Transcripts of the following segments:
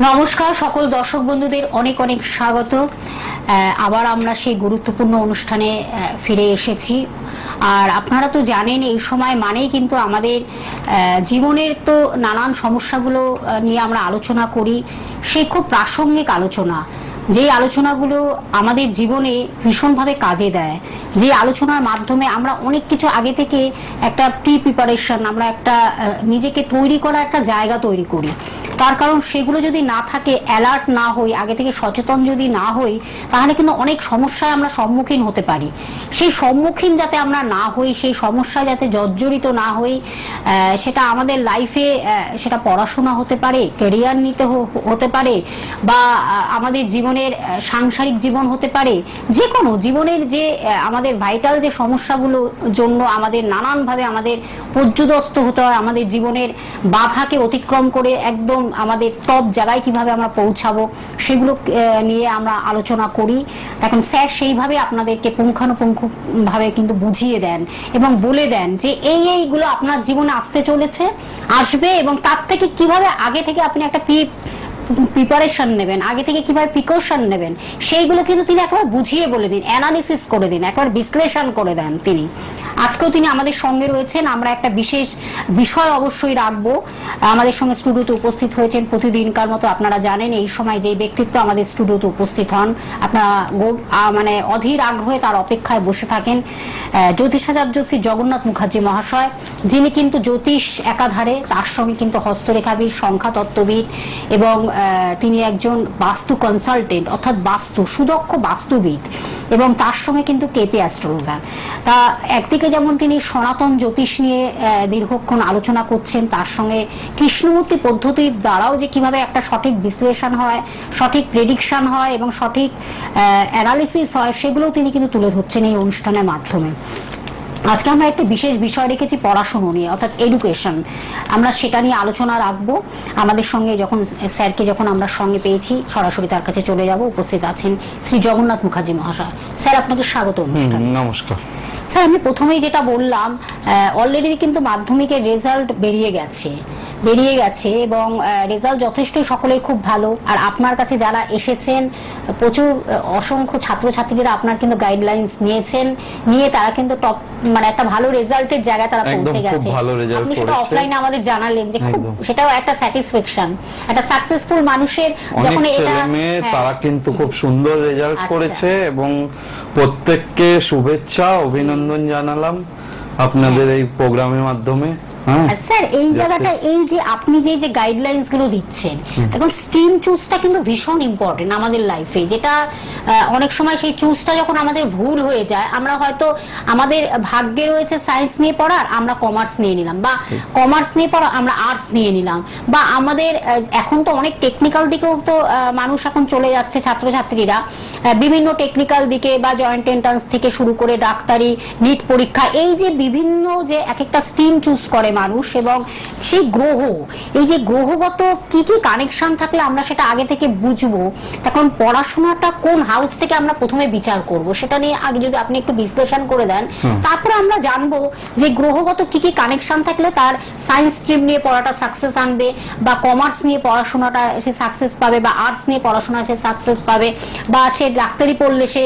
নমস্কার সকল দর্শক বন্ধুদের অনেক অনেক স্বাগত। আবার আমরা সেই গুরুত্বপূর্ণ অনুষ্ঠানে ফিরে এসেছি। আর আপনারা তো জানেন এই সময় মানেই কিন্তু আমাদের জীবনের তো নানান সমস্যাগুলো নিয়ে আমরা আলোচনা করি। সেই খুব প্রাসঙ্গিক আলোচনা, যেই আলোচনাগুলো আমাদের জীবনে ভীষণভাবে কাজে দেয়, যে আলোচনার মাধ্যমে আমরা অনেক কিছু আগে থেকে একটা প্রিপারেশন, আমরা একটা নিজেকে তৈরি করা একটা জায়গা তৈরি করি। তার কারণ সেগুলো যদি না থাকে, অ্যালার্ট না হই, আগে থেকে সচেতন যদি না হই, তাহলে কিন্তু অনেক সমস্যায় আমরা সম্মুখীন হতে পারি। সেই সম্মুখীন যাতে আমরা না হই, সেই সমস্যায় যাতে জর্জরিত না হই, সেটা আমাদের লাইফে, সেটা পড়াশোনা হতে পারে, ক্যারিয়ার নিতে হতে পারে, বা আমাদের জীবনের সাংসারিক জীবন হতে পারে, যে কোনো জীবনের যে আমাদের ভাইটাল যে সমস্যাগুলোর জন্য আমাদের নানানভাবে আমাদের পর্যুদস্ত হতে হয়, আমাদের জীবনের বাধাকে অতিক্রম করে একদম আমাদের টপ জায়গায় কিভাবে আমরা পৌঁছাবো, সেগুলো নিয়ে আমরা আলোচনা করি। তখন স্যার সেইভাবে আপনাদেরকে পুঙ্খানুপুঙ্খভাবে কিন্তু বুঝিয়ে দেন এবং বলে দেন যে এইগুলো আপনার জীবনে আসতে চলেছে, আসবে, এবং তার থেকে কিভাবে আগে থেকে আপনি একটা প্রিপারেশন নেবেন, আগে থেকে কিভাবে প্রিকশন নেবেন, সেইগুলো কিন্তু তিনি একবার বুঝিয়ে বলে দিন, অ্যানালিসিস করে দিন, একবার বিশ্লেষণ করে দেন তিনি। আজকেও তিনি আমাদের সঙ্গে রয়েছেন। আমরা একটা বিশেষ বিষয় অবশ্যই রাখবো। আমাদের সঙ্গে স্টুডিওতে উপস্থিত হয়েছেন প্রতিদিনকার মতো। আপনারা জানেন এই সময় যে ব্যক্তিত্ব আমাদের স্টুডিওতে উপস্থিত হন, আপনারা মানে অধীর আগ্রহে তার অপেক্ষায় বসে থাকেন। জ্যোতিষাচার্য শ্রী জগন্নাথ মুখার্জি মহাশয়, যিনি কিন্তু জ্যোতিষ একাধারে, তার সঙ্গে কিন্তু হস্তরেখাবিদ, সংখ্যা তত্ত্ববিদ, এবং তিনি একজন বাস্তু কনসালটেন্ট, অর্থাৎ বাস্তু সুদক্ষ বাস্তুবিদ, এবং তার সঙ্গে কিন্তু কেপি অ্যাস্ট্রোলজার। তা একদিকে যেমন তিনি সনাতন জ্যোতিষ নিয়ে দীর্ঘক্ষণ আলোচনা করছেন, তার সঙ্গে কৃষ্ণমূর্তি পদ্ধতির দ্বারাও যে কিভাবে একটা সঠিক বিশ্লেষণ হয়, সঠিক প্রেডিকশন হয় এবং সঠিক অ্যানালিসিস হয়, সেগুলোও তিনি কিন্তু তুলে ধরছেন এই অনুষ্ঠানের মাধ্যমে। আজকে আমরা একটা বিশেষ বিষয় রেখেছি পড়াশোনা নিয়ে, অর্থাৎ এডুকেশন। আমরা সেটা নিয়ে আলোচনা রাখবো। আমাদের সঙ্গে স্যারকে যখন আমরা সঙ্গে পেয়েছি, সরাসরি তার কাছে চলে যাব। উপস্থিত আছেন শ্রী জগন্নাথ মুখার্জি মহাশয়। স্যার, আপনাকে স্বাগত অনুষ্ঠানে। নমস্কার স্যার। আমি প্রথমেই যেটা বললাম, অলরেডি কিন্তু মাধ্যমিকের রেজাল্ট বেরিয়ে গেছে এবং রেজাল্ট যথেষ্টই সকলের খুব ভালো। আর আপনার কাছে যারা এসেছেন, প্রচুর অসংখ্য ছাত্রছাত্রীরা আপনার কিন্তু গাইডলাইন্স নিয়ে তারা কিন্তু টপ, মানে একটা ভালো রেজাল্টের জায়গায় তারা পৌঁছে গেছে। আপনি সেটা অফলাইনে আমাদের জানালেন যে খুব, সেটাও একটা স্যাটিসফ্যাকশন, একটা সাকসেসফুল মানুষের যখন এটা, তারা কিন্তু খুব সুন্দর রেজাল্ট করেছে এবং প্রত্যেককে শুভেচ্ছা অভিনন্দন জানালাম আপনাদের এই প্রোগ্রামের মাধ্যমে। স্যার, এই জায়গাটা, এই যে আপনি যে গাইডলাইন্স গুলো দিচ্ছেন, এখন স্ট্রিম চুজটা কিন্তু ভীষণ ইম্পর্টেন্ট আমাদের লাইফে। যেটা অনেক সময় সেই চুজটা যখন আমাদের ভুল হয়ে যায়, আমরা হয়তো আমাদের ভাগ্যে রয়েছে সায়েন্স নিয়ে পড়ার, আমরা কমার্স নিয়ে নিলাম, বা কমার্স নিয়ে পড়া আমরা আর্টস নিয়ে নিলাম, বা আমাদের এখন তো অনেক টেকনিক্যাল দিকেও তো মানুষ এখন চলে যাচ্ছে, ছাত্রছাত্রীরা বিভিন্ন টেকনিক্যাল দিকে, বা জয়েন্ট এন্ট্রান্স থেকে শুরু করে ডাক্তারি, নিট পরীক্ষা, এই যে বিভিন্ন যে এক একটা স্ট্রিম চুজ করে মানুষ, এবং সেই গ্রহ, এই যে গ্রহগত কি কি কানেকশন থাকলে আমরা সেটা আগে থেকে বুঝবো, তখন পড়াশোনাটা কোন হাউস থেকে আমরা প্রথমে বিচার করব, সেটা নিয়ে আগে যদি আপনি একটু বিশ্লেষণ করে দেন, তারপরে আমরা জানবো যে গ্রহগত কি কি কানেকশন থাকলে তার সায়েন্স স্ট্রিম নিয়ে পড়াটা সাকসেস আনবে, বা কমার্স নিয়ে পড়াশোনাটা সে সাকসেস পাবে, বা আর্টস নিয়ে পড়াশোনা সে সাকসেস পাবে, বা সে ডাক্তারি পড়লে সে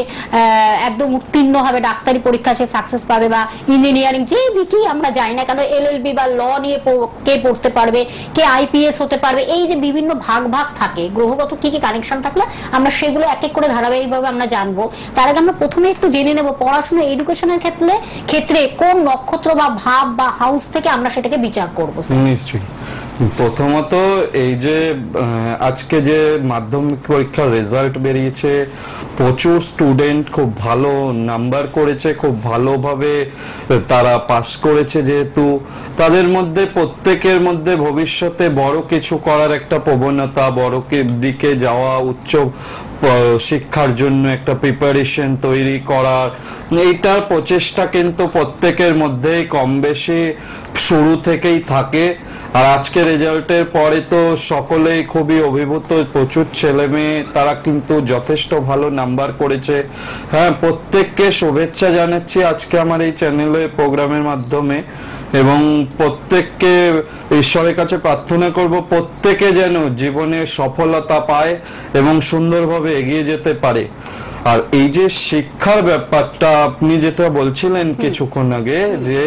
একদম উত্তীর্ণ হবে, ডাক্তারি পরীক্ষা সে সাকসেস পাবে, বা ইঞ্জিনিয়ারিং, যে দিকেই আমরা যাই না কেন, এলএলবি বা ল নিয়ে কে পড়তে পারবে, কে আইপিএস হতে পারবে, এই যে বিভিন্ন ভাগ থাকে, গ্রহগত কি কি কানেকশন থাকলে আমরা সেগুলো এক এক করে ধারাবাহিকভাবে আমরা জানবো। তার আগে আমরা প্রথমে একটু জেনে নেব পড়াশোনা এডুকেশনের ক্ষেত্রে কোন নক্ষত্র বা ভাব বা হাউস থেকে আমরা সেটাকে বিচার করবো। নিশ্চয়ই। প্রথমত এই যে আজকে যে মাধ্যমিক পরীক্ষার রেজাল্ট বেরিয়েছে, প্রচুর স্টুডেন্ট খুব ভালো নাম্বার করেছে, খুব ভালোভাবে তারা পাস করেছে, যেহেতু তাদের মধ্যে প্রত্যেকের মধ্যে ভবিষ্যতে বড় কিছু করার একটা প্রবণতা, বড় দিকে যাওয়া, উচ্চ শিক্ষার জন্য একটা প্রিপারেশন তৈরি করার, এইটার প্রচেষ্টা কিন্তু প্রত্যেকের মধ্যেই কম বেশি শুরু থেকেই থাকে। আর আজকে রেজাল্টের পরে তো সকলেই খুবই অভিভূত, প্রচুর ছেলে মেয়ে তারা কিন্তু যথেষ্ট ভালো নাম্বার করেছে। হ্যাঁ, প্রত্যেককে শুভেচ্ছা জানাচ্ছি আজকে আমার এই চ্যানেলে প্রোগ্রামের মাধ্যমে, এবং প্রত্যেককে ঈশ্বরের কাছে প্রার্থনা করব প্রত্যেকে যেন জীবনে সফলতা পায় এবং সুন্দরভাবে এগিয়ে যেতে পারে। আর এই যে শিক্ষার ব্যাপারটা আপনি যেটা বলছিলেন কিছুক্ষণ আগে, যে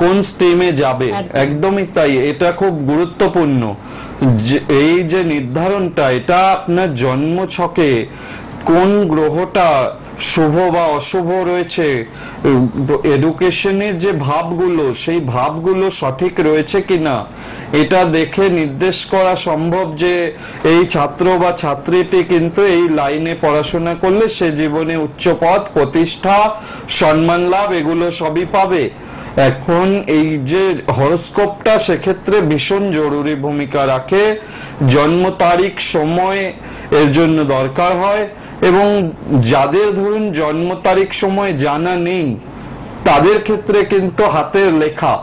কোন স্ট্রিমে যাবে, একদমই তাই, এটা খুব গুরুত্বপূর্ণ। এই যে নির্ধারণটা, এটা আপনার জন্ম ছকে কোন গ্রহটা শুভ বা অশুভ রয়েছে, এডুকেশনের যে ভাবগুলো, সেই ভাবগুলো সঠিক রয়েছে কিনা, এটা দেখে নির্দেশ করা সম্ভব যে এই ছাত্র বা ছাত্রীটি কিন্তু এই লাইনে পড়াশোনা করলে সে জীবনে উচ্চ পদ, প্রতিষ্ঠা, সম্মান লাভ এগুলো সবই পাবে। এখন এই যে হরোস্কোপটা সেক্ষেত্রে ভীষণ জরুরি ভূমিকা রাখে। জন্ম তারিখ, সময় এর জন্য দরকার হয়, এবং যাদের ধরুন জন্ম তারিখ সময় জানা নেই তাদের ক্ষেত্রে কিন্তু হাতের লেখা,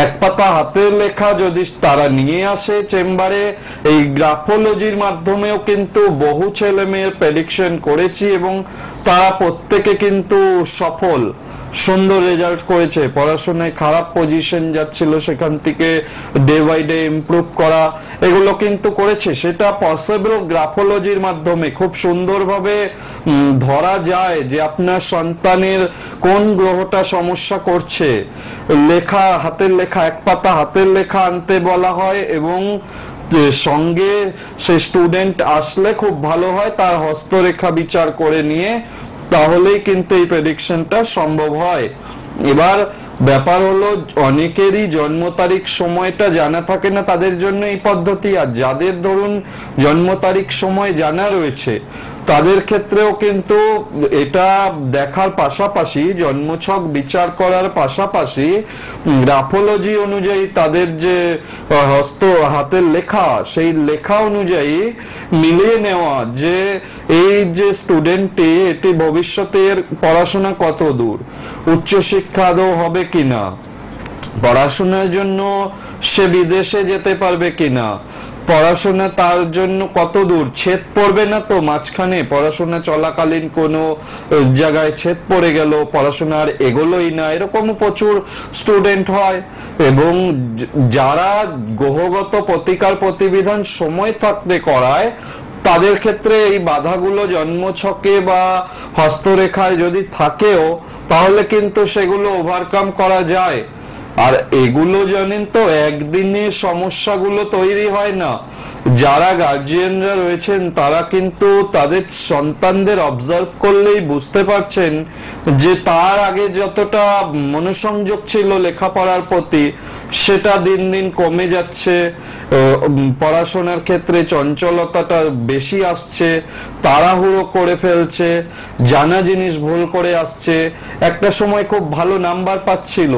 এক পাতা হাতের লেখা যদি তারা নিয়ে আসে চেম্বারে, এই গ্রাফোলজির মাধ্যমেও কিন্তু বহু ছেলে মেয়ের প্রেডিকশন করেছি এবং তারা প্রত্যেকে কিন্তু সফল, সুন্দর রেজাল্ট করেছে। পড়াশোনায় খারাপ পজিশন যাচ্ছিল, সেখান থেকে ডে বাই ডে ইমপ্রুভ করা, এগুলো কিন্তু করেছে। সেটা পসিবল গ্রাফোলজির মাধ্যমে খুব সুন্দরভাবে ধরা যায় যে আপনার সন্তানের কোন গ্রহটা সমস্যা করছে। লেখা, হাতের লেখা, এক পাতা হাতের লেখা আনতে বলা হয়, এবং সঙ্গে সে স্টুডেন্ট আসলে খুব ভালো হয়, তার হস্তরেখা বিচার করে নিয়ে, তাহলেই কিন্তু এই প্রেডিকশনটা সম্ভব হয়। এবার ব্যাপার হলো, অনেকেরই জন্ম তারিখ সময়টা জানা থাকে না, তাদের জন্য এই পদ্ধতি। আর যাদের ধরুন জন্ম তারিখ সময় জানা রয়েছে তাদের ক্ষেত্রেও কিন্তু এটা দেখার পাশাপাশি, জন্মছক বিচার করার পাশাপাশি গ্রাফোলজি অনুযায়ী তাদের যে হাতের লেখা, সেই লেখা অনুযায়ী মিলিয়ে নেওয়া যে এই যে স্টুডেন্টটি, এটি ভবিষ্যতের পড়াশোনা কত দূর, উচ্চশিক্ষা আদৌ হবে কিনা, পড়াশোনার জন্য সে বিদেশে যেতে পারবে কিনা, পড়াশোনা তার জন্য কত দূর, ছেদ পড়বে না তো মাঝখানে, পড়াশোনা চলাকালীন কোনো জায়গায় ছেদ পড়ে গেল, পড়াশোনা আর এগোলোই না, এরকম প্রচুর স্টুডেন্ট হয়। এবং যারা গ্রহগত প্রতিকার প্রতিবিধান সময় থাকতে করায়, তাদের ক্ষেত্রে এই বাধাগুলো জন্মছকে বা হস্তরেখায় যদি থাকেও, তাহলে কিন্তু সেগুলো ওভারকাম করা যায়। আর এগুলো জানেন তো একদিনে সমস্যাগুলো তৈরি হয় না। যারা গার্জিয়ানরা রয়েছেন তারা কিন্তু তাদের সন্তানদের অবজার্ভ করলেই বুঝতে পারছেন যে তার আগে যতটা মনোসংযোগ ছিল লেখাপড়ার প্রতি, সেটা দিন দিন কমে যাচ্ছে। পড়াশোনার ক্ষেত্রে চঞ্চলতাটা বেশি আসছে, তাড়াহুড়ো করে ফেলছে, জানা জিনিস ভুল করে আসছে। একটা সময় খুব ভালো নাম্বার পাচ্ছিল,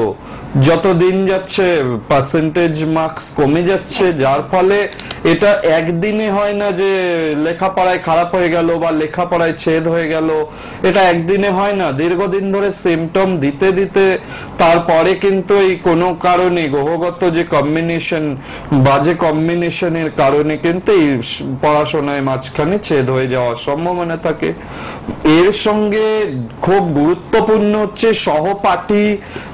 যত দিন যাচ্ছে পার্সেন্টেজ মার্কস কমে যাচ্ছে, যার ফলে এটা একদিনে হয় না যে লেখাপড়ায় খারাপ হয়ে গেল বা লেখাপড়ায় ছেদ হয়ে গেল, এটা একদিনে হয় না। দীর্ঘদিন ধরে সিমটম দিতে দিতে তারপরে কিন্তু এই কোনো কারণে গ্রহগত যে কম্বিনেশন, বাজে কম্বিনেশনের কারণে কিন্তু এই পড়াশোনায় মাঝখানে ছেদ হয়ে যাওয়ার সম্ভাবনা থাকে। এর সঙ্গে খুব গুরুত্বপূর্ণ হচ্ছে সহপাঠী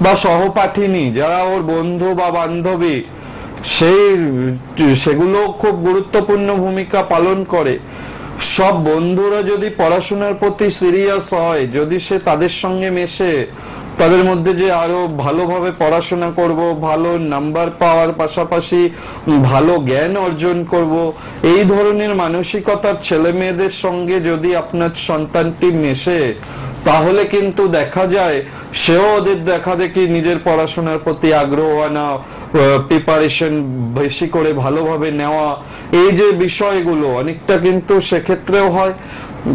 বা সহপাঠিনী, যারা ওর বন্ধু বা বান্ধবী, সেগুলো খুব গুরুত্বপূর্ণ ভূমিকা পালন করে। সব বন্ধুরা যদি পড়াশোনার প্রতি সিরিয়াস হয়, যদি সে তাদের সঙ্গে মেশে, তাদের মধ্যে যে আরো ভালোভাবে পড়াশোনা করব, ভালো নাম্বার পাওয়ার পাশাপাশি ভালো জ্ঞান অর্জন করব, এই ধরনের মানসিকতার ছেলে মেয়েদের সঙ্গে যদি আপনার সন্তানটি মেশে, তাহলে কিন্তু দেখা যায় সেও ওদের দেখা দেখি নিজের পড়াশোনার প্রতি আগ্রহ আনা, প্রিপারেশন বেশি করে ভালোভাবে নেওয়া, এই যে বিষয়গুলো অনেকটা কিন্তু সেক্ষেত্রেও হয়।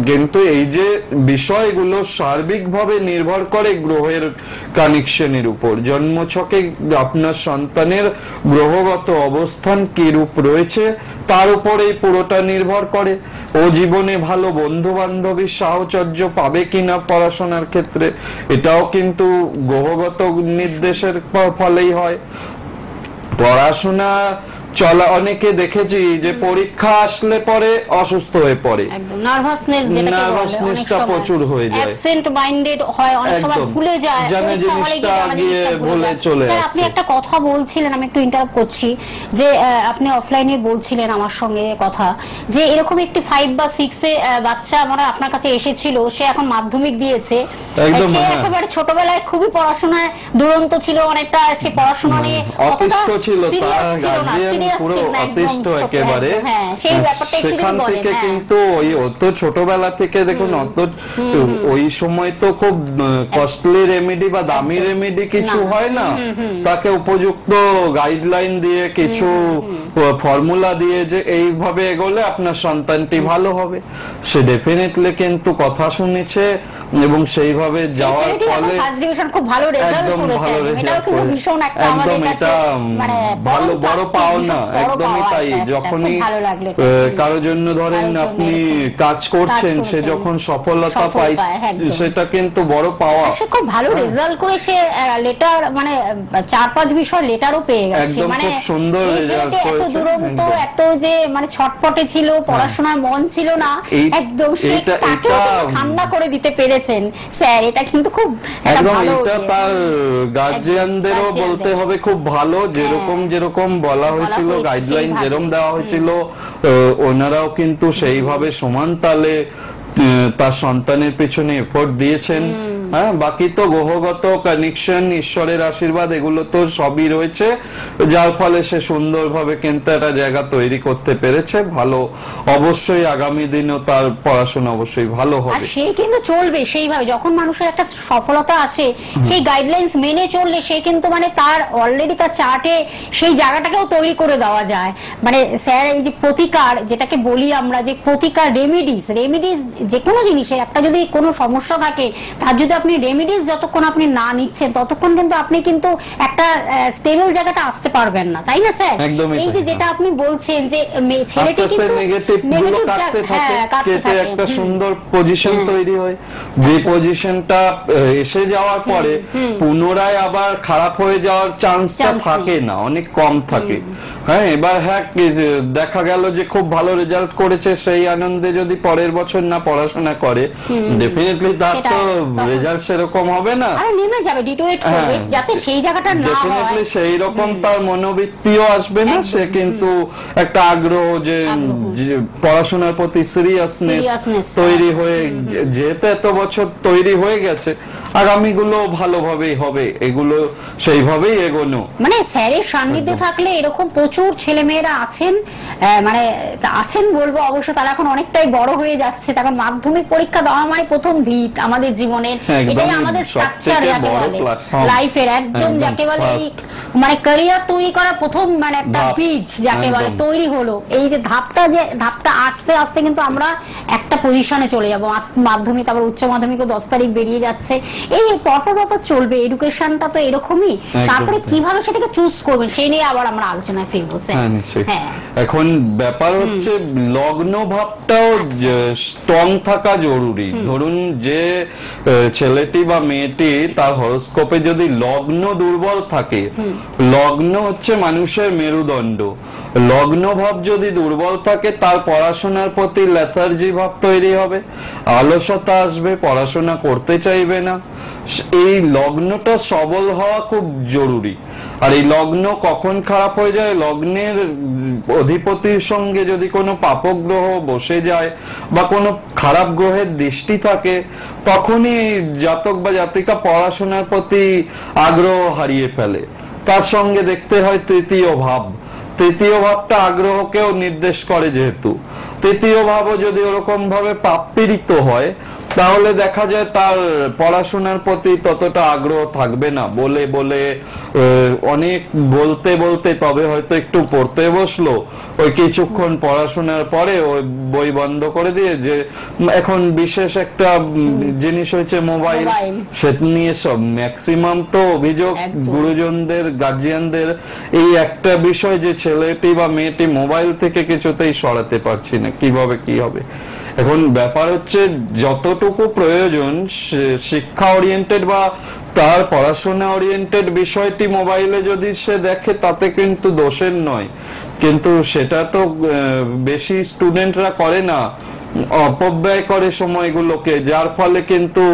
কিন্তু এই যে বিষয়গুলো সার্বিকভাবে নির্ভর করে গ্রহের কানেকশনের উপর। জন্মছকে আপনার সন্তানের গ্রহগত অবস্থান কি রূপ রয়েছে তার উপরেই পুরোটা নির্ভর করে। ও জীবনে ভালো বন্ধু বান্ধবীর সাহচর্য পাবে কিনা পড়াশোনার ক্ষেত্রে, এটাও কিন্তু গ্রহগত নির্দেশের ফলেই হয়। পড়াশোনা চলা অনেকে দেখেছি যে পরীক্ষা আসলে পরে অসুস্থ হয়ে পড়ে, একদম নার্ভাসনেস, যেটাকে বলে নার্ভাসনেসটা প্রচুর হয়ে যায়, অ্যাবসেন্ট মাইন্ডেড হয়, অনেক সময় ভুলে যায়, জানা জিনিসটা গিয়ে ভুলে চলে আসে। আপনি একটা কথা বলছিলেন, আমি একটু ইন্টারাপ্ট করছি, যে আপনি অফলাইনে বলছিলেন আমার সঙ্গে কথা, যে এরকম একটি 5 বা 6 এ বাচ্চা মানে আপনার কাছে এসেছিল, সে এখন মাধ্যমিক দিয়েছে, সে একেবারে ছোটবেলায় খুবই পড়াশোনায় দুরন্ত ছিল, অনেকটা সে পড়াশোনা নিয়ে অতিষ্ঠ ছিল, তার গার্জিয়ান পুরো অতিষ্ঠ একেবারে, সেখান থেকে কিন্তু ওই অত ছোটবেলা থেকে দেখুন, অত ওই সময় তো খুব কস্টলি রেমেডি বা দামি রেমেডি কিছু হয় না, তাকে উপযুক্ত গাইডলাইন দিয়ে কিছু ফর্মুলা দিয়ে যে এইভাবে এগোলে আপনার সন্তানটি ভালো হবে, সে ডেফিনেটলি কিন্তু কথা শুনেছে এবং সেইভাবে যাওয়ার ফলে ফার্স্ট ডিভিশন খুব ভালো রেজাল্ট করেছে। এটাও কিন্তু ভীষণ একটা আমাদের কাছে মানে ভালো বড় পাওনা, একদমই তাই। যখনই কারোর জন্য ধরেন আপনি কাজ করছেন, সে যখন সফলতা পায় সেটা কিন্তু বড় পাওয়া। সে খুব ভালো রেজাল্ট করে সে লেটার মানে 4-5 বিষয় লেটারও পেয়ে গেছে, মানে খুব সুন্দর রেজাল্ট করেছে। এত দুরন্ত, এত যে মানে ছটপটে ছিল, পড়াশোনায় মন ছিল না, একদম সে তাকে ঠান্ডা করে দিতে পেরেছেন স্যার, এটা কিন্তু খুব একদম, এটা তার গার্জিয়ানদেরও বলতে হবে খুব ভালো, যেরকম বলা হয়েছিল, গাইডলাইন যেরকম দেওয়া হয়েছিল, ওনারাও কিন্তু সেইভাবে সমান তালে তার সন্তানের পেছনে এফোর্ট দিয়েছেন। হ্যাঁ, বাকি তো গ্রহগত কানেকশন, ঈশ্বরের আশীর্বাদ, এগুলো তো সবই রয়েছে, যার ফলে সে সুন্দরভাবে কিন্তু একটা জায়গা তৈরি করতে পেরেছে। ভালো, অবশ্যই আগামী দিনেও তার পড়াশোনা অবশ্যই ভালো হবে, আর সে কিন্তু চলবে সেইভাবে। যখন মানুষের একটা সফলতা আসে, সেই গাইডলাইন্স মেনে চললে সে কিন্তু মানে তার অলরেডি তার চার্টে সেই জায়গাটাকেও তৈরি করে দেওয়া যায়। মানে স্যার এই যে প্রতিকার, যেটাকে বলি আমরা যে প্রতিকার, রেমিডিস যে কোনো জিনিসের একটা যদি কোনো সমস্যা থাকে, তার যদি আপনি রেমিডিস যতক্ষণ আপনি না নিচ্ছেন, ততক্ষণ কিন্তু আপনি কিন্তু একটা স্টেবল জায়গাটা আসতে পারবেন না, তাই না স্যার? এই যে যেটা আপনি বলছেন যে ছেলেটি কিন্তু নেগেটিভ গুলো কাটতে থাকে, কেটে একটা সুন্দর পজিশন তৈরি হয়, যে পজিশনটা এসে যাওয়ার পরে পুনরায় আবার খারাপ হয়ে যাওয়ার চান্সটা থাকে না, অনেক কম থাকে। হ্যাঁ, এবার দেখা গেল যে খুব ভালো রেজাল্ট করেছে, সেই আনন্দে যদি পরের বছর না পড়াশোনা করে, ডেফিনেটলি তার তো রেজাল্ট সেরকম হবে না, আরে নেমে যাবে, ডিটোয়েট করবে, যাতে সেই জায়গাটা না হয়, ডেফিনেটলি সেই রকম তার মনোবৃত্তিও আসবে না, সে কিন্তু একটা আগ্রহ যে পড়াশোনার প্রতি সিরিয়াসনেস তৈরি হয়ে, যেহেতু এত বছর তৈরি হয়ে গেছে, আগামীগুলো ভালোভাবেই হবে, এগুলো সেইভাবেই এগোনো। মানে স্যারের সান্নিধ্যে থাকলে এরকম প্রচুর ছেলেমেয়েরা আছেন, মানে আছেন বলবো, অবশ্য তারা এখন অনেকটাই বড় হয়ে যাচ্ছে, তখন মাধ্যমিক পরীক্ষা দেওয়া মানে প্রথম ভিত আমাদের জীবনের, এটাই আমাদের স্ট্রাকচার যাকে বলে লাইফের, একদম যাকে বলে মানে ক্যারিয়ার তৈরি করার প্রথম মানে একটা বীজ যাকে বলে তৈরি হলো। এই যে ধাপটা আস্তে আস্তে কিন্তু আমরা একটা পজিশনে চলে যাব, মাধ্যমিক আবার উচ্চ মাধ্যমিকও 10 তারিখ বেরিয়ে যাচ্ছে, এই পরপর চলবে। এডুকেশনটা তো এরকমই, তারপরে কিভাবে সেটাকে চুজ করবেন সেই নিয়ে আবার আমরা আলোচনায় ফিরবো স্যার। এখন ব্যাপার হচ্ছে লগ্ন ভাবটাও স্ট্রং থাকা জরুরি। ধরুন যে ছেলেটি বা মেয়েটি তার হরোস্কোপে যদি লগ্ন দুর্বল থাকে, লগ্ন হচ্ছে মানুষের মেরুদণ্ড, লগ্ন ভাব যদি দুর্বল থাকে, তার পড়াশোনার প্রতি লেথার্জি ভাব তৈরি হবে, অলসতা আসবে, পড়াশোনা করতে চাইবে না। এই লগ্নটা সবল হওয়া খুব জরুরি। আর এই লগ্ন কখন খারাপ হয়ে যায়, লগ্নের অধিপতির সঙ্গে যদি কোনো পাপক গ্রহ বসে যায় বা কোনো খারাপ গ্রহের দৃষ্টি থাকে, তখনই জাতক বা জাতিকা পড়াশোনার প্রতি আগ্রহ হারিয়ে ফেলে। তার সঙ্গে দেখতে হয় তৃতীয় ভাব, তৃতীয় ভাবটা আগ্রহকেও নির্দেশ করে, যেহেতু তৃতীয় ভাবও যদি ওরকম ভাবে পাপ পীড়িত হয়, তাহলে দেখা যায় তার পড়াশোনার প্রতি ততটা আগ্রহ থাকবে না। বলে বলে অনেক বলতে বলতে তবে হয়তো একটু পড়তে বসলো, ওই কিছুক্ষণ পড়াশোনার পরে ওই বই বন্ধ করে দিয়ে, যে এখন বিশেষ একটা জিনিস হয়েছে মোবাইল, সেটা নিয়ে সব ম্যাক্সিমাম তো অভিযোগ গুরুজনদের, গার্জিয়ানদের, এই একটা বিষয় যে ছেলেটি বা মেয়েটি মোবাইল থেকে কিছুতেই সরাতে পারছি না, কিভাবে কি হবে। এখন ব্যাপার হচ্ছে যতটুকু প্রয়োজন শিক্ষা ওরিয়েন্টেড বা তার পড়াশোনা ওরিয়েন্টেড বিষয়টি মোবাইলে যদি সে দেখে তাতে কিন্তু দোষের নয়, কিন্তু সেটা তো বেশি স্টুডেন্টরা করে না, অপব্যয় করে সময়গুলোকে, যার ফলে কিন্তু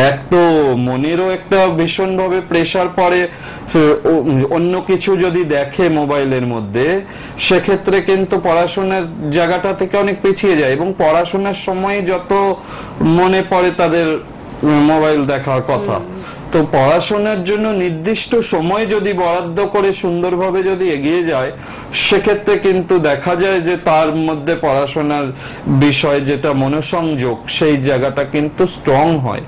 এক তো মনেরও একটা ভীষণভাবে প্রেসার পড়ে, অন্য কিছু যদি দেখে মোবাইলের মধ্যে সেক্ষেত্রে কিন্তু পড়াশোনার জায়গাটা থেকে অনেক পিছিয়ে যায়, এবং পড়াশোনার সময় যত মনে পড়ে তাদের মোবাইল দেখার কথা। তো পড়াশোনার জন্য নির্দিষ্ট সময় যদি বরাদ্দ করে সুন্দরভাবে যদি এগিয়ে যায় সেক্ষেত্রে কিন্তু দেখা যায় যে তার মধ্যে পড়াশোনার বিষয় যেটা মনোসংযোগ সেই জায়গাটা কিন্তু স্ট্রং হয়।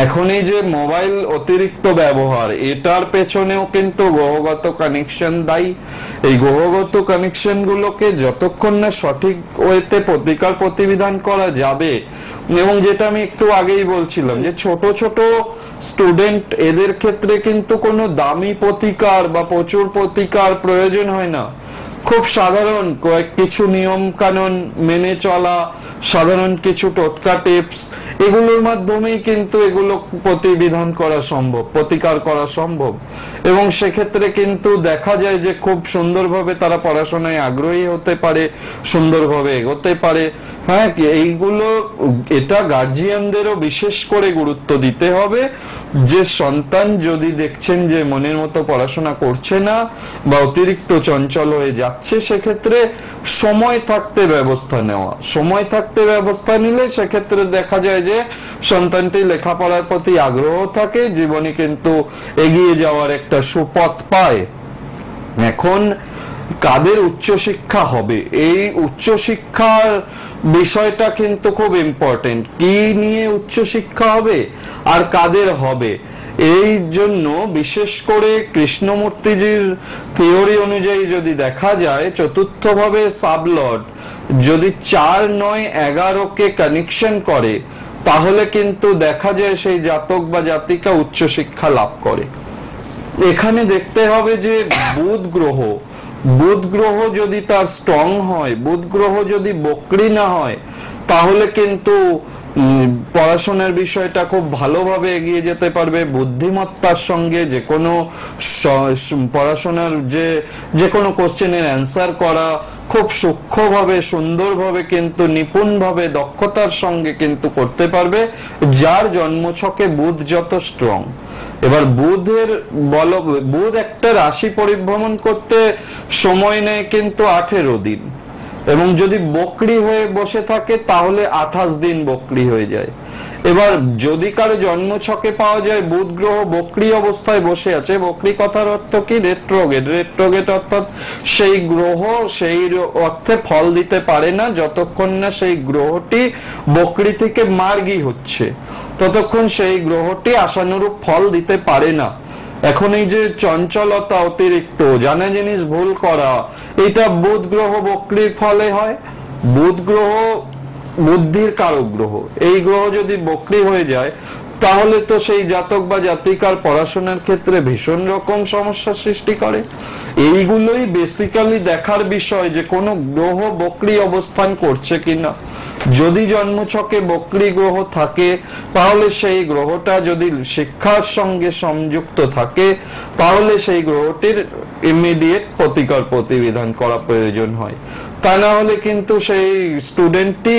এখন এই যে মোবাইল অতিরিক্ত ব্যবহার, এটার পেছনেও কিন্তু গ্রহগত কানেকশন দায়ী। এই গ্রহগত কানেকশন গুলোকে যতক্ষণ না সঠিক ওয়েতে প্রতিকার প্রতিবিধান করা যাবে, এবং যেটা আমি একটু আগেই বলছিলাম যে ছোট ছোট স্টুডেন্ট, এদের ক্ষেত্রে কিন্তু কোনো দামি প্রতিকার বা প্রচুর প্রতিকার প্রয়োজন হয় না। খুব সাধারণ কিছু নিয়ম কানুন মেনে চলা, সাধারণ কিছু টোটকা টিপস, এগুলোর মাধ্যমেই কিন্তু এগুলো প্রতিবিধান করা সম্ভব, প্রতিকার করা সম্ভব। এবং সেক্ষেত্রে কিন্তু দেখা যায় যে খুব সুন্দরভাবে তারা পড়াশোনায় আগ্রহী হতে পারে, সুন্দরভাবে এগোতে পারে। হ্যাঁ, এইগুলো এটা গার্জিয়ানদেরও বিশেষ করে গুরুত্ব দিতে হবে যে সন্তান যদি দেখছেন যে মনের মতো পড়াশোনা করছে না বা অতিরিক্ত চঞ্চল হয়ে যাচ্ছে, সেক্ষেত্রে সময় থাকতে ব্যবস্থা নেওয়া। সময় থাকতে ব্যবস্থা নিলে সেক্ষেত্রে দেখা যায় যে সন্তানটি লেখাপড়ার প্রতি আগ্রহ থাকে, জীবনে কিন্তু এগিয়ে যাওয়ার একটা সুপথ পায়। এখন কাদের উচ্চশিক্ষা হবে, এই উচ্চশিক্ষার বিষয়টা কিন্তু খুব ইম্পর্টেন্ট। কি নিয়ে উচ্চশিক্ষা হবে আর কাদের হবে, এই জন্য বিশেষ করে কৃষ্ণমূর্তিজির থিওরি অনুযায়ী যদি দেখা যায়, চতুর্থভাবে সাবলর্ড যদি 4, 9, 11কে কানেকশন করে তাহলে কিন্তু দেখা যায় সেই জাতক বা জাতিকা উচ্চশিক্ষা লাভ করে। এখানে দেখতে হবে যে বুধ গ্রহ যদি তার স্ট্রং হয়, বুধ গ্রহ যদি বক্রি না হয়, তাহলে কিন্তু পড়াশোনার বিষয়টা খুব ভালোভাবে এগিয়ে যেতে পারবে। বুদ্ধিমত্তার সঙ্গে যে কোনো পড়াশোনার যে কোনো কোশ্চেনের অ্যান্সার করা খুব সূক্ষ্মভাবে, সুন্দরভাবে, কিন্তু নিপুণভাবে, দক্ষতার সঙ্গে কিন্তু করতে পারবে, যার জন্মছকে বুধ যত স্ট্রং। এবার বুধ একটা রাশি পরিভ্রমণ করতে সময় নেয় কিন্তু 18 দিন, এবং যদি বকরি হয়ে বসে থাকে তাহলে 28 দিন বকরি হয়ে যায়। এবার যদি কারো জন্মছকে পাওয়া যায় বুধ গ্রহ বকরি অবস্থায় বসে আছে, বকরি কথার অর্থ কি? রেট্রোগেট অর্থাৎ সেই গ্রহ সেই অর্থে ফল দিতে পারে না যতক্ষণ না সেই গ্রহটি বকরি থেকে মার্গী হচ্ছে, ততক্ষণ সেই গ্রহটি আশানুরূপ ফল দিতে পারে না। এখন এই যে চঞ্চলতা, অতিরিক্ত জানা জিনিস ভুল করা, এটা বুধ গ্রহ বক্রির ফলে হয়। বুধ গ্রহ বুদ্ধির কারক গ্রহ, এই গ্রহ যদি বক্রি হয়ে যায় তাহলে তো সেই জাতক বা জাতিকার পড়াশোনার ক্ষেত্রে ভীষণ রকম সমস্যার সৃষ্টি করে। এইগুলোই বেসিক্যালি দেখার বিষয় যে কোনো গ্রহ বক্রি অবস্থান করছে কিনা। যদি জন্মছকে বক্রি গ্রহ থাকে তাহলে সেই গ্রহটা যদি শিক্ষার সঙ্গে সংযুক্ত থাকে তাহলে সেই গ্রহটির ইমিডিয়েট প্রতিকার প্রতিবিধান করা প্রয়োজন হয়। তা না হলে কিন্তু সেই স্টুডেন্টটি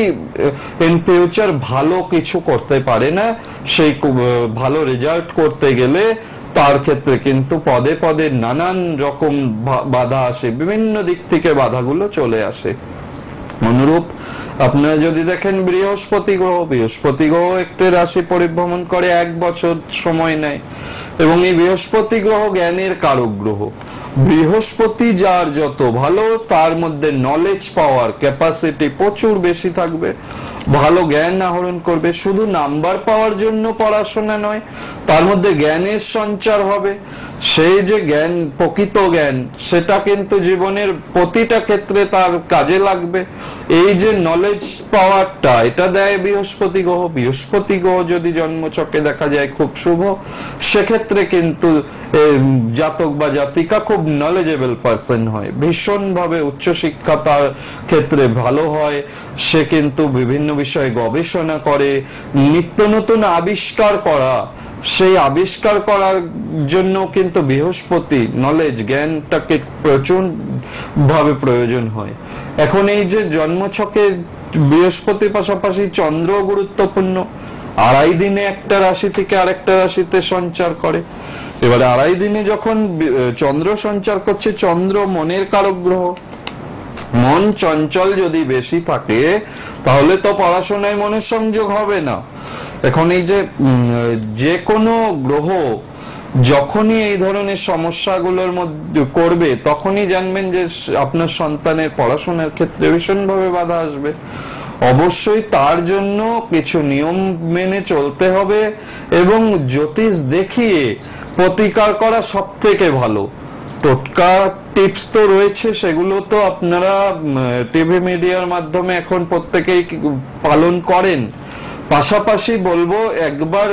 ইন ফিউচার ভালো কিছু করতে পারে না। সেই ভালো রেজাল্ট করতে গেলে তার ক্ষেত্রে কিন্তু পদে পদে নানান রকম বাধা আসে, বিভিন্ন দিক থেকে বাধাগুলো চলে আসে। অনুরূপ আপনারা যদি দেখেন বৃহস্পতি গ্রহ একটি রাশি পরিভ্রমণ করে 1 বছর সময় নেয়, এবং এই বৃহস্পতি গ্রহ জ্ঞানের কারক গ্রহ। বৃহস্পতি যার যত ভালো, তার মধ্যে নলেজ পাওয়ার ক্যাপাসিটি প্রচুর বেশি থাকবে, ভালো জ্ঞান আহরণ করবে। শুধু নাম্বার পাওয়ার জন্য পড়াশোনা নয়, তার মধ্যে জ্ঞানের সঞ্চার হবে, সেই যে জ্ঞান, প্রকৃত জ্ঞান, সেটা কিন্তু জীবনের প্রতিটা ক্ষেত্রে তার কাজে লাগবে। এই যে নলেজ পাওয়ারটা, এটা দেয় বৃহস্পতি গ্রহ। বৃহস্পতি গ্রহ যদি জন্মচক্রে দেখা যায় খুব শুভ, সেক্ষেত্রে কিন্তু জাতক বা জাতিকা খুব নলেজেবল পার্সন হয়, ভীষণভাবে উচ্চশিক্ষা তার ক্ষেত্রে ভালো হয়। সে কিন্তু বিভিন্ন বিষয়ে গবেষণা করে, নিত্য নতুন আবিষ্কার করা, সেই আবিষ্কার করার জন্য কিন্তু বৃহস্পতি নলেজ, জ্ঞানটাকে প্রচুর ভাবে প্রয়োজন হয়। এখন এই যে জন্মছকে বৃহস্পতির পাশাপাশি চন্দ্র গুরুত্বপূর্ণ। 2.5 দিনে একটা রাশি থেকে আরেকটা রাশিতে সঞ্চার করে। এবারে 2.5 দিনে যখন চন্দ্র সঞ্চার করছে, চন্দ্র মনের কারক গ্রহ। মন চঞ্চল যদি বেশি থাকে, তাহলে তো পড়াশোনায় মনের সংযোগ হবে না। এখন এই যে কোনো গ্রহ যখনই এই ধরনের সমস্যাগুলোর মধ্যে করবে, তখনই জানবেন যে আপনার সন্তানের পড়াশোনার ক্ষেত্রে ভীষণভাবে বাধা আসবে। অবশ্যই তার জন্য কিছু নিয়ম মেনে চলতে হবে এবং জ্যোতিষ দেখিয়ে প্রতিকার করা সব থেকে ভালো। টোটকা টিপস তো রয়েছে, সেগুলো তো আপনারা টিভি মিডিয়ার মাধ্যমে এখন প্রত্যেকেই পালন করেন। পাশাপাশি বলবো, একবার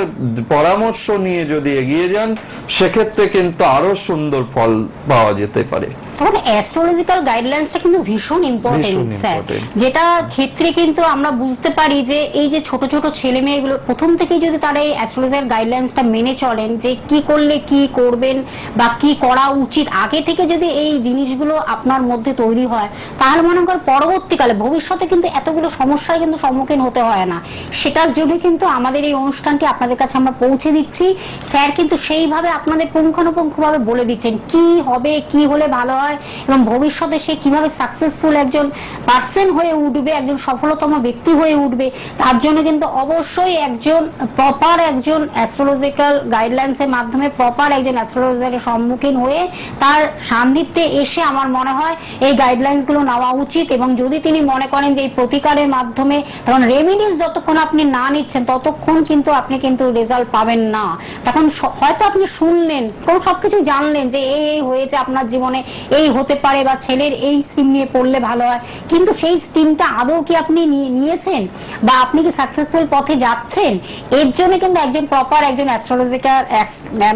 পরামর্শ নিয়ে যদি এগিয়ে যান, সেক্ষেত্রে কিন্তু আরো সুন্দর ফল পাওয়া যেতে পারে। তখন অ্যাস্ট্রোলজিক্যাল গাইডলাইন্সটা কিন্তু ভীষণ ইম্পর্টেন্ট স্যার, যেটা ক্ষেত্রে কিন্তু আমরা বুঝতে পারি যে এই যে ছোট ছোট ছেলে মেয়েগুলো প্রথম থেকেই যদি তারা এই অ্যাস্ট্রোলজিক্যাল গাইডলাইন্সটা মেনে চলেন, যে কি করলে কি করবেন বা কি করা উচিত, আগে থেকে যদি এই জিনিসগুলো আপনার মধ্যে তৈরি হয়, তাহলে মনে করেন পরবর্তীকালে ভবিষ্যতে কিন্তু এতগুলো সমস্যার কিন্তু সম্মুখীন হতে হয় না। সেটার জন্য কিন্তু আমাদের এই অনুষ্ঠানটি আপনাদের কাছে আমরা পৌঁছে দিচ্ছি। স্যার কিন্তু সেইভাবে আপনাদের পুঙ্খানুপুঙ্খভাবে বলে দিচ্ছেন কি হবে, কি হলে ভালো হয় এবং ভবিষ্যতে সে কিভাবে সাকসেসফুল একজন পার্সন হয়ে উঠবে, একজন সফলতম ব্যক্তি হয়ে উঠবে। তার জন্য কিন্তু অবশ্যই একজন প্রপার একজন অ্যাস্ট্রোলজিক্যাল গাইডলাইন্সের মাধ্যমে প্রপার একজন অ্যাস্ট্রোলজারের সম্মুখীন হয়ে তার সান্নিধ্যে এসে আমার মনে হয় এই গাইডলাইন্সগুলো নেওয়া উচিত। এবং যদি তিনি মনে করেন যে এই প্রতিকারের মাধ্যমে, কারণ রেমিডিস যতক্ষণ আপনি না নিচ্ছেন ততক্ষণ কিন্তু আপনি কিন্তু রেজাল্ট পাবেন না। তখন হয়তো আপনি শুনলেন, কোন সবকিছু জানলেন যে এই হয়েছে আপনার জীবনে, এই হতে পারে, বা ছেলের এই স্ট্রিম নিয়ে পড়লে ভালো হয়, কিন্তু সেই স্ট্রিমটা আদৌ কি আপনি নিয়েছেন বা আপনি কি সাকসেসফুল পথে যাচ্ছেন? এর জন্য কিন্তু একজন প্রপার একজন অ্যাস্ট্রোলজিক্যাল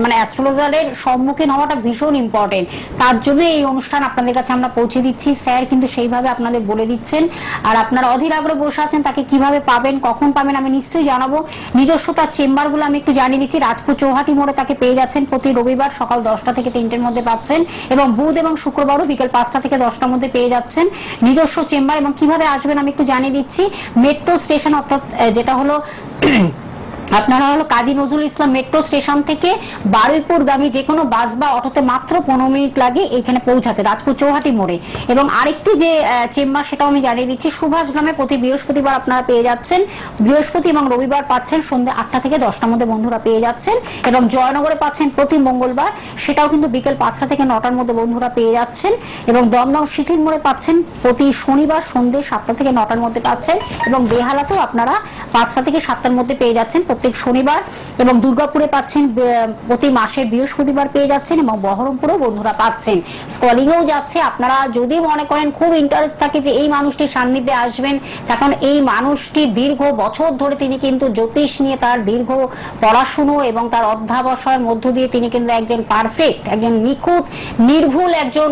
মানে অ্যাস্ট্রোলজারের সম্মুখীন হওয়াটা ভীষণ ইম্পর্টেন্ট। তার জন্য এই অনুষ্ঠান আপনাদের কাছে আমরা পৌঁছে দিচ্ছি। স্যার কিন্তু সেইভাবে আপনাদের বলে দিচ্ছেন। আর আপনারা অধীর আগ্রহে বসে আছেন তাকে কিভাবে পাবেন, কখন পাবেন, আমি নিশ্চয়ই জানাবো। নিজস্ব তার চেম্বারগুলো আমি একটু জানিয়ে দিচ্ছি। রাজপুর চৌহাটি মোড়ে তাকে পেয়ে যাচ্ছেন প্রতি রবিবার সকাল 10টা থেকে 3টের মধ্যে পাচ্ছেন, এবং বুধ এবং শুক্রবারও বিকেল 5টা থেকে 10টার মধ্যে পেয়ে যাচ্ছেন নিজস্ব চেম্বার। এবং কিভাবে আসবেন আমি একটু জানিয়ে দিচ্ছি। মেট্রো স্টেশন, অর্থাৎ যেটা হলো আপনারা হলো কাজী নজরুল ইসলাম মেট্রো স্টেশন থেকে বারুইপুরগামী যে কোনো বাস বা অটোতে মাত্র 15 মিনিট লাগে এখানে পৌঁছাতে, রাজপুর চৌহাটি মোড়ে। এবং আরেকটি যে চেম্বার সেটাও আমি জানিয়ে দিচ্ছি, সুভাষগ্রামে প্রতি বৃহস্পতিবার আপনারা পেয়ে যাচ্ছেন, বৃহস্পতি এবং রবিবার পাচ্ছেন সন্ধ্যে 8টা থেকে 10টার মধ্যে বন্ধুরা পেয়ে যাচ্ছেন। এবং জয়নগরে পাচ্ছেন প্রতি মঙ্গলবার, সেটাও কিন্তু বিকেল 5টা থেকে 9টার মধ্যে বন্ধুরা পেয়ে যাচ্ছেন। এবং দমদম সিটির মোড়ে পাচ্ছেন প্রতি শনিবার সন্ধ্যে 7টা থেকে 9টার মধ্যে পাচ্ছেন। এবং বেহালাতেও আপনারা 5টা থেকে 7টার মধ্যে পেয়ে যাচ্ছেন প্রত্যেক শনিবার। এবং দুর্গাপুরে পাচ্ছেন প্রতি মাসে বৃহস্পতিবার পেয়ে যাচ্ছেন, এবং বহরমপুরেও বন্ধুরা পাচ্ছেন। স্কলিংয়েও যাচ্ছে। আপনারা যদি মনে করেন খুব ইন্টারেস্ট থাকে যে এই মানুষটির সান্নিধ্যে আসবেন, তখন এই মানুষটি দীর্ঘ বছর ধরে তিনি কিন্তু জ্যোতিষ নিয়ে তার দীর্ঘ পড়াশুনো এবং তার অধ্যাবসায়ের মধ্য দিয়ে তিনি কিন্তু একজন পারফেক্ট, একজন নিখুঁত, নির্ভুল একজন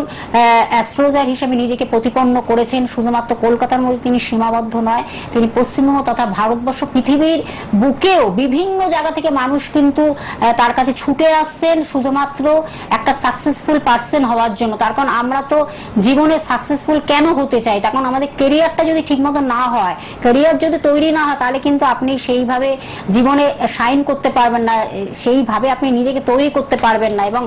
অ্যাস্ট্রোলজার হিসেবে নিজেকে প্রতিপন্ন করেছেন। শুধুমাত্র কলকাতার মধ্যে তিনি সীমাবদ্ধ নয়, তিনি পশ্চিমবঙ্গ তথা ভারতবর্ষ, পৃথিবীর বুকেও বিভিন্ন জায়গা থেকে মানুষ কিন্তু তার কাছে ছুটে আসছেন শুধুমাত্র একটা সাকসেসফুল পার্সন হওয়ার জন্য। তার কারণ আমরা তো জীবনে সাকসেসফুল কেন হতে চাই, তার কারণ আমাদের ক্যারিয়ারটা যদি ঠিকমতো না হয়, ক্যারিয়ার যদি তৈরি না হয়, তাহলে কিন্তু আপনি সেইভাবে জীবনে শাইন করতে পারবেন না, সেইভাবে আপনি নিজেকে তৈরি করতে পারবেন না। এবং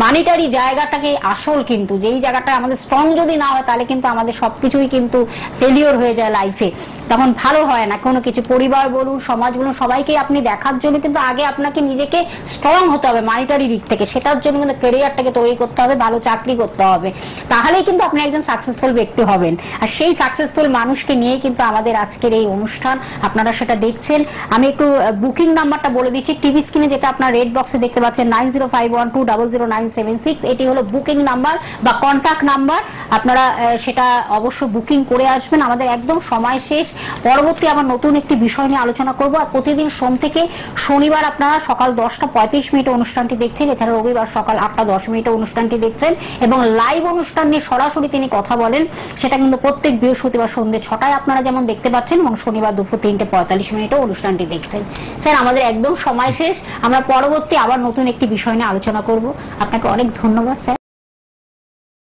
মানিটারি জায়গাটাকে আসল, কিন্তু যেই জায়গাটা আমাদের স্ট্রং যদি না হয়, তাহলে কিন্তু আমাদের সবকিছুই কিন্তু ফেলিওর হয়ে যায় লাইফে, তখন ভালো হয় না কোনো কিছু। পরিবার বলুন, সমাজ বলুন, সবাইকে আপনি আপনি দেখার জন্য কিন্তু আগে আপনাকে নিজেকে স্ট্রং হতে হবে মানিটারি দিক থেকে, সেটার জন্য কিন্তু ক্যারিয়ারটাকে তৈরি করতে হবে, ভালো চাকরি করতে হবে, তাহলেই কিন্তু আপনি একজন সাকসেসফুল ব্যক্তি হবেন। আর সেই সাকসেসফুল মানুষকে নিয়েই কিন্তু আমাদের আজকের এই অনুষ্ঠান, আপনারা সেটা দেখছেন। আমি একটু বুকিং নাম্বারটা বলে দিচ্ছি, টিভি স্ক্রিনে যেটা আপনার রেড বক্সে দেখতে পাচ্ছেন 9051200976, এটি হলো বুকিং নাম্বার বা কন্টাক্ট নাম্বার। আপনারা সেটা অবশ্যই বুকিং করে আসবেন। আমাদের একদম সময় শেষ, পরবর্তী আবার নতুন একটি বিষয় নিয়ে আলোচনা করব। আর প্রতিদিন সোম থেকে শনিবার আপনারা সকাল 10:35 অনুষ্ঠানটি দেখছেন, এছাড়া রবিবার সকাল 8:10 অনুষ্ঠানটি দেখছেন, এবং লাইভ অনুষ্ঠান নিয়ে সরাসরি তিনি কথা বলেন, সেটা কিন্তু প্রত্যেক বৃহস্পতিবার সন্ধ্যে 6টায় আপনারা যেমন দেখতে পাচ্ছেন, এবং শনিবার দুপুর 3:45 অনুষ্ঠানটি দেখছেন। স্যার, আমাদের একদম সময় শেষ, আমরা পরবর্তী আবার নতুন একটি বিষয় নিয়ে আলোচনা করব। আপনাকে অনেক ধন্যবাদ স্যার।